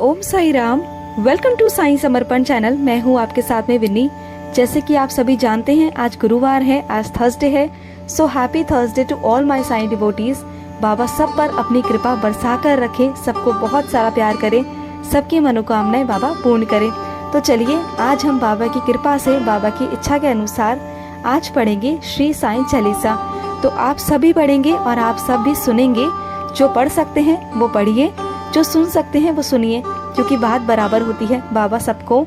Om Sai Ram. Welcome to Sai Samarpan channel. मैं हूँ आपके साथ में विन्नी। जैसे कि आप सभी जानते हैं, आज गुरुवार है, आज थर्सडे है। So happy Thursday to all my Sai devotees. Baba सब पर अपनी कृपा बरसा कर रखे, सबको बहुत सारा प्यार करे, सबकी मनोकामनाएं बाबा पूर्ण करे। तो चलिए आज हम बाबा की कृपा से, बाबा की इच्छा के अनुसार आज पढ़ेंगे श्री साई चालीसा। तो आप सभी पढ़ेंगे और आप सब भी सुनेंगे। जो पढ़ सकते हैं वो पढ़िए, जो सुन सकते हैं वो सुनिए, क्योंकि बात बराबर होती है। बाबा सबको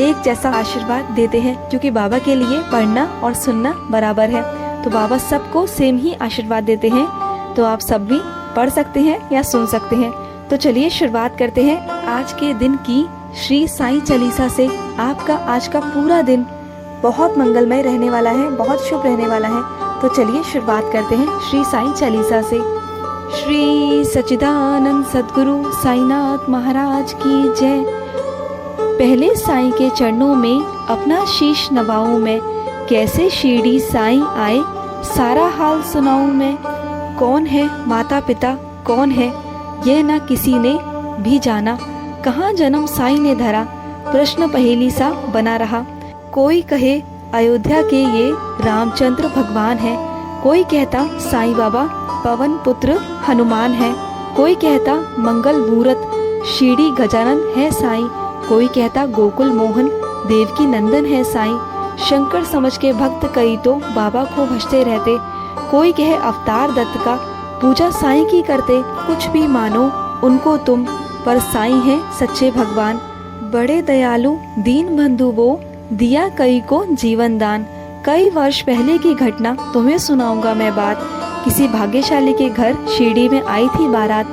एक जैसा आशीर्वाद देते हैं, क्योंकि बाबा के लिए पढ़ना और सुनना बराबर है। तो बाबा सबको सेम ही आशीर्वाद देते हैं। तो आप सब भी पढ़ सकते हैं या सुन सकते हैं। तो चलिए शुरुआत करते हैं आज के दिन की श्री साई चालीसा से। आपका आज का पूरा दिन बहुत मंगलमय रहने वाला है, बहुत शुभ रहने वाला है। तो चलिए शुरुआत करते हैं श्री साई चालीसा से। श्री सच्चिदानंद सद्गुरु साईनाथ महाराज की जय। पहले साईं के चरणों में अपना शीश नवाऊं मैं, कैसे शिरडी साईं आए सारा हाल सुनाऊं मैं। कौन है माता पिता कौन है, यह न किसी ने भी जाना, कहाँ जन्म साईं ने धरा, प्रश्न पहेली सा बना रहा। कोई कहे अयोध्या के ये रामचंद्र भगवान है, कोई कहता साईं बाबा पवन पुत्र हनुमान है, कोई कहता मंगल मूरत शिरडी गजानन है साईं, कोई कहता गोकुल मोहन देवकी नंदन है साईं। शंकर समझ के भक्त कई तो बाबा को भजते रहते, कोई कहे अवतार दत्त का पूजा साईं की करते। कुछ भी मानो उनको तुम, पर साईं है सच्चे भगवान। बड़े दयालु दीन बंधु वो, दिया कई को जीवन दान। कई वर्ष पहले की घटना तुम्हें सुनाऊंगा मैं बात। किसी भाग्यशाली के घर शिरडी में आई थी बारात,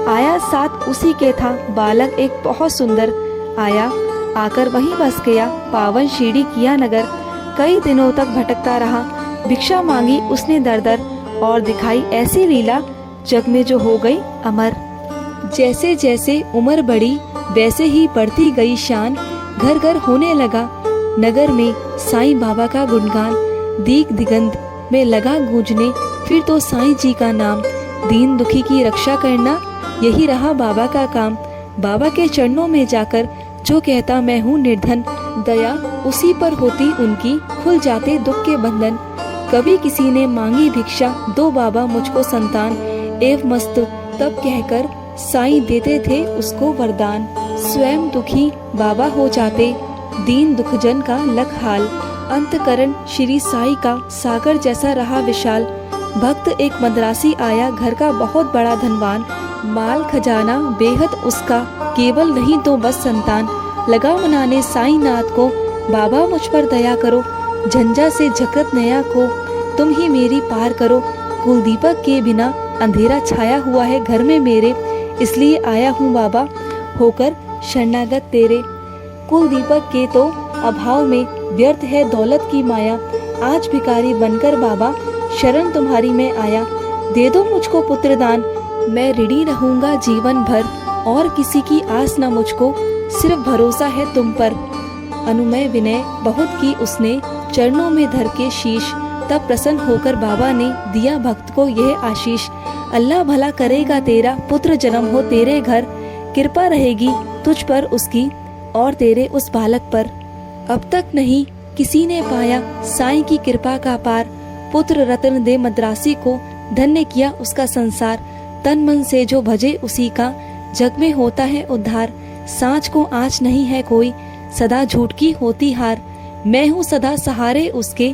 आया साथ उसी के था बालक एक बहुत सुंदर। आया आकर वहीं बस गया, पावन शिरडी किया नगर। कई दिनों तक भटकता रहा, भिक्षा मांगी उसने दर दर, और दिखाई ऐसी लीला जग में जो हो गई अमर। जैसे जैसे उम्र बढ़ी वैसे ही बढ़ती गई शान, घर घर होने लगा नगर में साईं बाबा का गुणगान। दीग दिगंत में लगा गूंजने फिर तो साईं जी का नाम। दीन दुखी की रक्षा करना यही रहा बाबा का काम। बाबा के चरणों में जाकर जो कहता मैं हूँ निर्धन, दया उसी पर होती उनकी, खुल जाते दुख के बंधन। कभी किसी ने मांगी भिक्षा, दो बाबा मुझको संतान, एवं मस्त तब कहकर साईं देते थे उसको वरदान। स्वयं दुखी बाबा हो जाते, दीन दुखजन का लख हाल। अंतकरण श्री साई का सागर जैसा रहा विशाल। भक्त एक मद्रासी आया घर का बहुत बड़ा धनवान, माल खजाना बेहद उसका, केवल नहीं तो बस संतान। लगा मनाने साईं नाथ को, बाबा मुझ पर दया करो, झंझा से झकरत नया को तुम ही मेरी पार करो। कुलदीपक के बिना अंधेरा छाया हुआ है घर में मेरे, इसलिए आया हूँ बाबा होकर शरणागत तेरे। कुलदीपक के तो अभाव में व्यर्थ है दौलत की माया, आज भिखारी बनकर बाबा शरण तुम्हारी में आया। दे दो मुझको पुत्र दान, मैं ऋणी रहूंगा जीवन भर, और किसी की आस न मुझको, सिर्फ भरोसा है तुम पर। अनुमय विनय बहुत की उसने, चरणों में धर के शीश, तब प्रसन्न होकर बाबा ने दिया भक्त को यह आशीष। अल्लाह भला करेगा तेरा, पुत्र जन्म हो तेरे घर, कृपा रहेगी तुझ पर उसकी और तेरे उस बालक पर। अब तक नहीं किसी ने पाया साईं की कृपा का पार, पुत्र रत्न दे मद्रासी को, धन्य किया उसका संसार। तन मन से जो भजे उसी का, जग में होता है उद्धार। सांच को आँच नहीं है कोई, सदा झूठ की होती हार। मैं हूँ सदा सहारे उसके,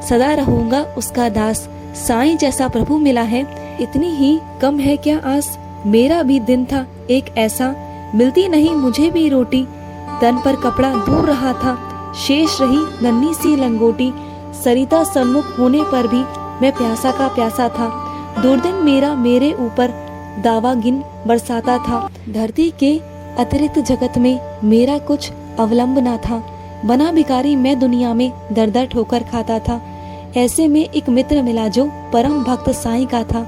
सदा रहूंगा उसका दास। साईं जैसा प्रभु मिला है, इतनी ही कम है क्या आस। मेरा भी दिन था एक ऐसा, मिलती नहीं मुझे भी रोटी। तन पर कपड़ा दूर रहा था, शेष रही नन्ही सी लंगोटी। सरिता सम्मुख होने पर भी मैं प्यासा का प्यासा था। दुर्दिन मेरा मेरे ऊपर दावा गिन बरसाता था। धरती के अतिरिक्त जगत में मेरा कुछ अवलंब ना था। बना भिखारी मैं दुनिया में, दर दर ठोकर खाता था। ऐसे में एक मित्र मिला जो परम भक्त साईं का था।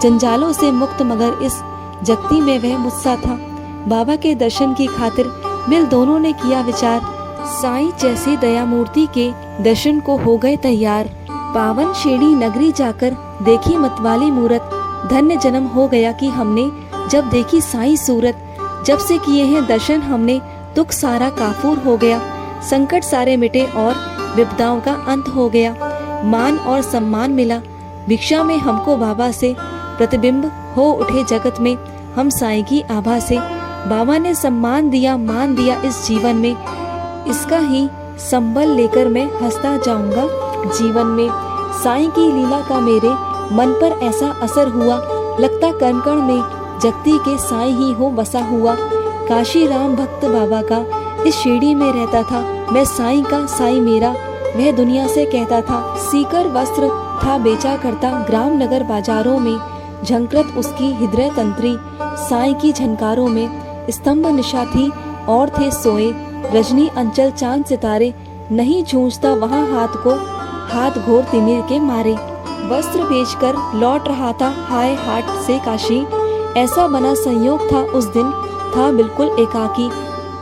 जंजालों से मुक्त मगर इस जगती में वह मुझसा था। बाबा के दर्शन की खातिर मिल दोनों ने किया विचार। साईं जैसे दया मूर्ति के दर्शन को हो गए तैयार। पावन शिरडी नगरी जाकर देखी मतवाली मूरत, धन्य जन्म हो गया कि हमने जब देखी साईं सूरत। जब से किए हैं दर्शन हमने, दुख सारा काफूर हो गया, संकट सारे मिटे और विपदाओं का अंत हो गया। मान और सम्मान मिला भिक्षा में हमको बाबा से, प्रतिबिंब हो उठे जगत में हम साईं की आभा से। बाबा ने सम्मान दिया, मान दिया इस जीवन में, इसका ही संबल लेकर मैं हंसता जाऊंगा जीवन में। साईं की लीला का मेरे मन पर ऐसा असर हुआ, लगता कण कण में जगती के साईं ही हो बसा हुआ। काशी राम भक्त बाबा का इस शिरडी में रहता था, मैं साईं का साईं मेरा वह दुनिया से कहता था। सीकर वस्त्र था बेचा करता ग्राम नगर बाजारों में, झंकृत उसकी हृदय तंत्री साईं की झनकारों में। स्तंभ निशा थी और थे सोए, रजनी अंचल चांद सितारे, नहीं जूझता वहाँ हाथ घोर तिमिर के मारे। वस्त्र बेचकर लौट रहा था हाय हाट से काशी, ऐसा बना संयोग था उस दिन, था बिल्कुल एकाकी।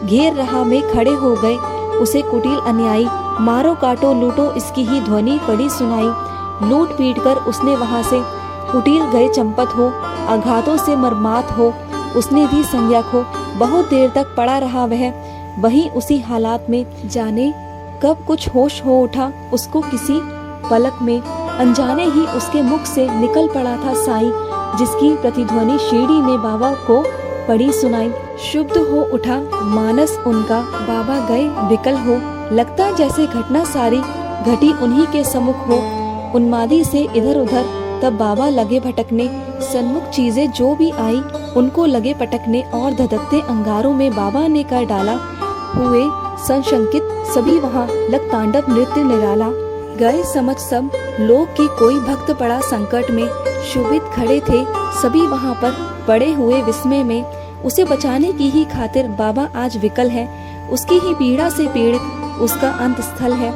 घेर रहा में खड़े हो गए उसे कुटिल अन्यायी, मारो काटो लूटो इसकी ही ध्वनि पड़ी सुनाई। लूट पीट कर उसने वहां से कुटिल गए चंपत हो, आघातों से मरमात हो उसने दी संज्ञा खो। बहुत देर तक पड़ा रहा वह वहीं उसी हालात में, जाने कब कुछ होश हो उठा उसको किसी पलक में। अनजाने ही उसके मुख से निकल पड़ा था साईं, जिसकी प्रतिध्वनि शिरडी में बाबा को पड़ी सुनाई। शुद्ध हो उठा मानस उनका, बाबा गए विकल हो, लगता जैसे घटना सारी घटी उन्हीं के सम्मुख हो। उन्मादी से इधर उधर तब बाबा लगे भटकने, सन्मुख चीजें जो भी आई उनको लगे पटकने, और धधकते अंगारों में बाबा ने कर डाला। हुए संशंकित सभी वहाँ, लग तांडव नृत्य निराला। गए समझ सब लोग कि कोई भक्त पड़ा संकट में, शुभित खड़े थे सभी वहाँ पर पड़े हुए विस्मय में। उसे बचाने की ही खातिर बाबा आज विकल है, उसकी ही पीड़ा से पीड़ित उसका अंत स्थल है।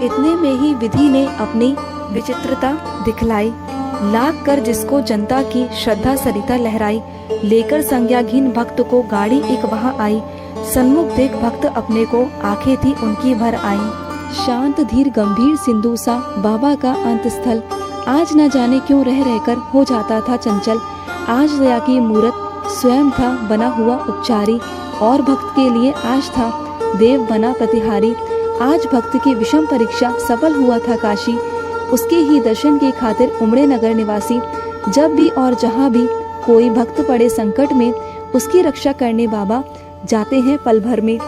इतने में ही विधि ने अपनी विचित्रता दिखलाई, लाग कर जिसको जनता की श्रद्धा सरिता लहराई। लेकर संज्ञाहीन भक्त को गाड़ी एक वहाँ आई, सन्मुख देख भक्त अपने को आंखें थी उनकी भर आई। शांत धीर गंभीर सिंधु सा बाबा का अंत स्थल, आज न जाने क्यों रह रहकर हो जाता था चंचल। आज दया की मूरत स्वयं था बना हुआ उपचारी, और भक्त के लिए आज था देव बना प्रतिहारी। आज भक्त की विषम परीक्षा सफल हुआ था काशी, उसके ही दर्शन की खातिर उमड़े नगर निवासी। जब भी और जहाँ भी कोई भक्त पड़े संकट में, उसकी रक्षा करने बाबा जाते हैं पल भर में।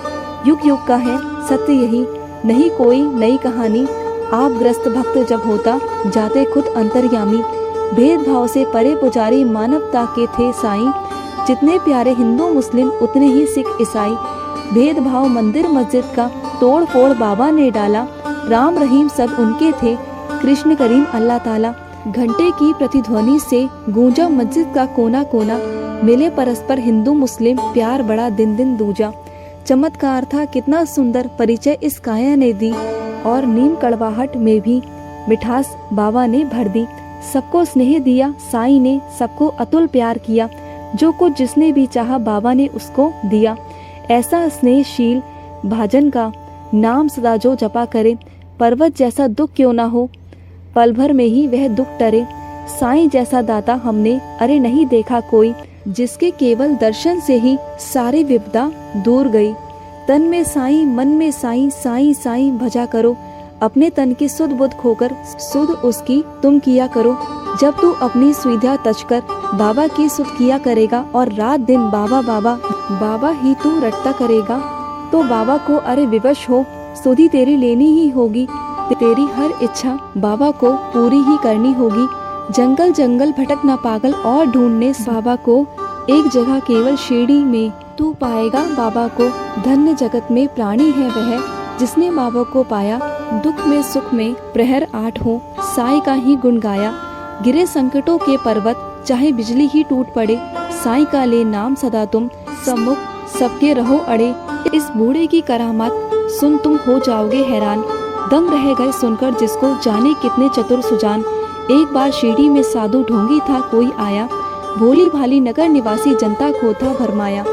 युग युग का है सत्य यही, नहीं कोई नई कहानी। आप ग्रस्त भक्त जब होता जाते खुद अंतर्यामी। भेदभाव से परे पुजारी मानवता के थे साईं, जितने प्यारे हिंदू मुस्लिम उतने ही सिख ईसाई। भेदभाव मंदिर मस्जिद का तोड़ फोड़ बाबा ने डाला, राम रहीम सब उनके थे, कृष्ण करीम अल्लाह ताला। घंटे की प्रतिध्वनि से गूंजा मस्जिद का कोना कोना, मिले परस्पर हिंदू मुस्लिम प्यार बड़ा दिन दिन दूजा। चमत्कार था कितना सुंदर परिचय इस काया ने दी, और नीम कड़वाहट में भी मिठास बाबा ने भर दी। सबको स्नेह दिया साईं ने, सबको अतुल प्यार किया, जो कुछ जिसने भी चाहा बाबा ने उसको दिया। ऐसा स्नेहशील भाजन का नाम सदा जो जपा करे, पर्वत जैसा दुख क्यों ना हो, पल भर में ही वह दुख टरे। साईं जैसा दाता हमने अरे नहीं देखा कोई, जिसके केवल दर्शन से ही सारी विपदा दूर गई। तन में साईं मन में साईं, साईं साईं भजा करो, अपने तन की सुध बुध खोकर सुध उसकी तुम किया करो। जब तू अपनी सुविधा तजकर बाबा की सुध किया करेगा, और रात दिन बाबा बाबा बाबा ही तू रटता करेगा, तो बाबा को अरे विवश हो सुधी तेरी लेनी ही होगी। तेरी हर इच्छा बाबा को पूरी ही करनी होगी। जंगल जंगल भटकना पागल और ढूंढने बाबा को, एक जगह केवल शिरडी में तू पाएगा बाबा को। धन्य जगत में प्राणी है वह, जिसने बाबा को पाया। दुख में सुख में प्रहर आठ हो, साईं का ही गुण गाया। गिरे संकटों के पर्वत चाहे बिजली ही टूट पड़े, साईं का ले नाम सदा तुम, सम्मुख सबके रहो अड़े। इस बूढ़े की करामात सुन तुम हो जाओगे हैरान, दंग रह गए सुनकर जिसको जाने कितने चतुर सुजान। एक बार शिरडी में साधु ढोंगी था कोई आया, भोली भाली नगर निवासी जनता को था भरमाया।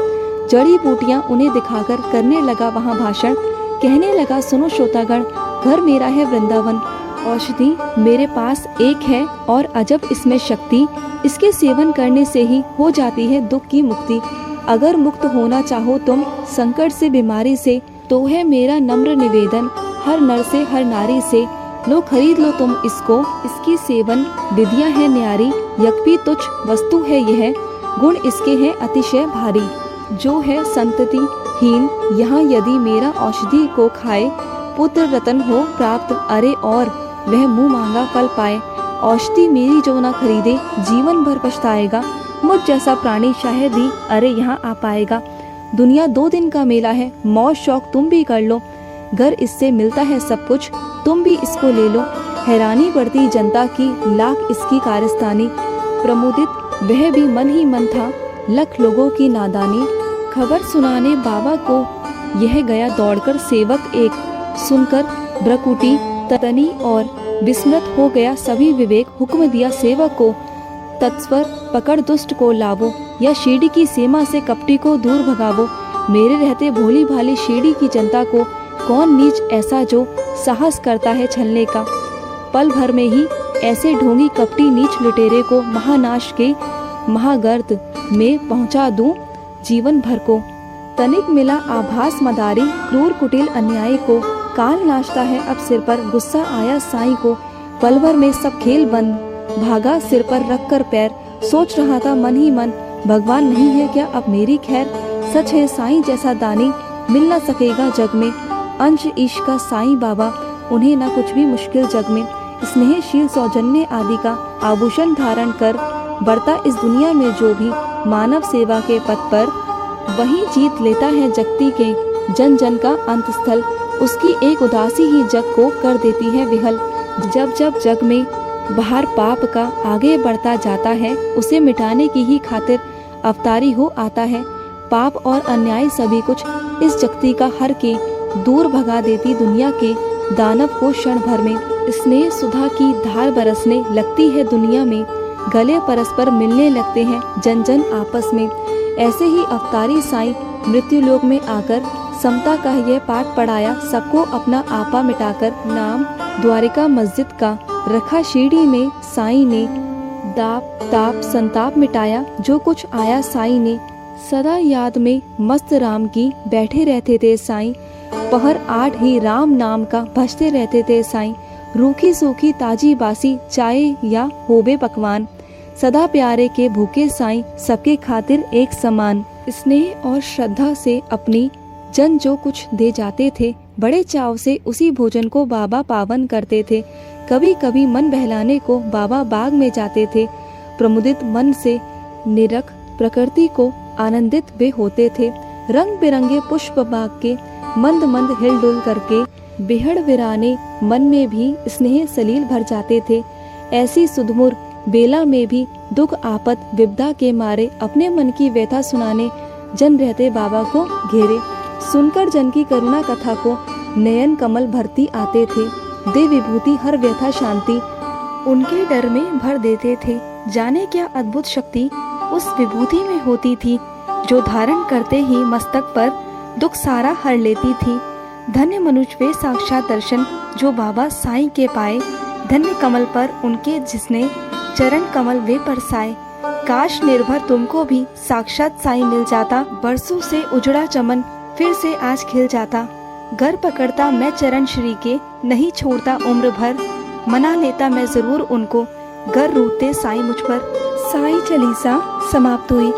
जड़ी बूटियां उन्हें दिखाकर करने लगा वहाँ भाषण, कहने लगा सुनो श्रोतागण, घर मेरा है वृंदावन, औषधि मेरे पास एक है और अजब इसमें शक्ति, इसके सेवन करने से ही हो जाती है दुख की मुक्ति। अगर मुक्त होना चाहो तुम संकट से, बीमारी से, तो है मेरा नम्र निवेदन हर नर से, हर नारी से, लो खरीद लो तुम इसको, इसकी सेवन विधियां है न्यारी, यज्ञ तुच्छ वस्तु है यह, गुण इसके हैं अतिशय भारी। जो है संतति हीन यहाँ यदि मेरा औषधि को खाए, पुत्र रतन हो प्राप्त, अरे और वह मुँह मांगा फल पाए। औषधि मेरी जो ना खरीदे, जीवन भर पछताएगा, मुझ जैसा प्राणी शायद ही अरे यहाँ आ पाएगा। दुनिया 2 दिन का मेला है, मौज शौक तुम भी कर लो, घर इससे मिलता है सब कुछ, तुम भी इसको ले लो। हैरानी बढ़ती जनता की, लाख इसकी कारस्तानी, प्रमुदित वह भी मन ही मन था, लख लोगों की नादानी। खबर सुनाने बाबा को यह गया दौड़कर सेवक एक, सुनकर भ्रकुटी तनी और विस्मृत हो गया सभी विवेक। हुक्म दिया सेवक को, तत्स्वर पकड़ दुष्ट को लावो, या शीडी की सीमा से कपटी को दूर भगावो। मेरे रहते भोली भाली शीडी की जनता को कौन नीच ऐसा जो साहस करता है छलने का। पल भर में ही ऐसे ढोंगी कपटी नीच लुटेरे को महानाश के महागर्त में पहुंचा दूं जीवन भर को। तनिक मिला आभास मदारी, क्रूर कुटिल अन्याय को, काल नाचता है अब सिर पर, गुस्सा आया साईं को। पल भर में सब खेल बंद, भागा सिर पर रख कर पैर, सोच रहा था मन ही मन, भगवान नहीं है क्या अब मेरी खैर। सच है साईं जैसा दानी मिल न सकेगा जग में, अंश ईश का साईं बाबा, उन्हें न कुछ भी मुश्किल जग में। स्नेहशील सौजन्य आदि का आभूषण धारण कर, बढ़ता इस दुनिया में जो भी मानव सेवा के पथ पर, वही जीत लेता है जगती के जन जन का अंतस्थल। उसकी एक उदासी ही जग को कर देती है विहल। जब जब जग में बाहर पाप का आगे बढ़ता जाता है, उसे मिटाने की ही खातिर अवतारी हो आता है। पाप और अन्याय सभी कुछ इस जगती का हर के दूर भगा देती दुनिया के दानव को क्षण भर में। स्नेह सुधा की धार बरसने लगती है दुनिया में, गले परस्पर मिलने लगते हैं जन जन आपस में। ऐसे ही अवतारी साईं मृत्यु लोक में आकर समता का यह पाठ पढ़ाया, सबको अपना आपा मिटाकर। नाम द्वारिका मस्जिद का रखा शीडी में साईं ने, दाप ताप संताप मिटाया जो कुछ आया साईं ने। सदा याद में मस्त राम की बैठे रहते थे साईं, पहर 8 ही राम नाम का भजते रहते थे साईं। रूखी सूखी ताजी बासी चाय या होबे पकवान, सदा प्यारे के भूखे साईं सबके खातिर एक समान। स्नेह और श्रद्धा से अपनी जन जो कुछ दे जाते थे, बड़े चाव से उसी भोजन को बाबा पावन करते थे। कभी कभी मन बहलाने को बाबा बाग में जाते थे, प्रमुदित मन से निरख प्रकृति को आनंदित वे होते थे। रंग बिरंगे पुष्प बाग के मंद मंद हिलडुल करके बेहड़ वीराने मन में भी स्नेह सलील भर जाते थे। ऐसी सुधमुर बेला में भी दुख आपत विपदा के मारे अपने मन की व्यथा सुनाने जन रहते बाबा को घेरे। सुनकर जन की करुणा कथा को नयन कमल भरती आते थे, दे विभूति हर व्यथा शांति उनके डर में भर देते थे। जाने क्या अद्भुत शक्ति उस विभूति में होती थी, जो धारण करते ही मस्तक पर दुख सारा हर लेती थी। धन्य मनुष्य वे साक्षात दर्शन जो बाबा साईं के पाए, धन्य कमल पर उनके जिसने चरण कमल वे परसाए। काश निर्भर तुमको भी साक्षात साईं मिल जाता, बरसों से उजड़ा चमन फिर से आज खिल जाता। घर पकड़ता मैं चरण श्री के, नहीं छोड़ता उम्र भर, मना लेता मैं जरूर उनको, घर रूठते साईं मुझ पर। साईं चालीसा समाप्त हुई।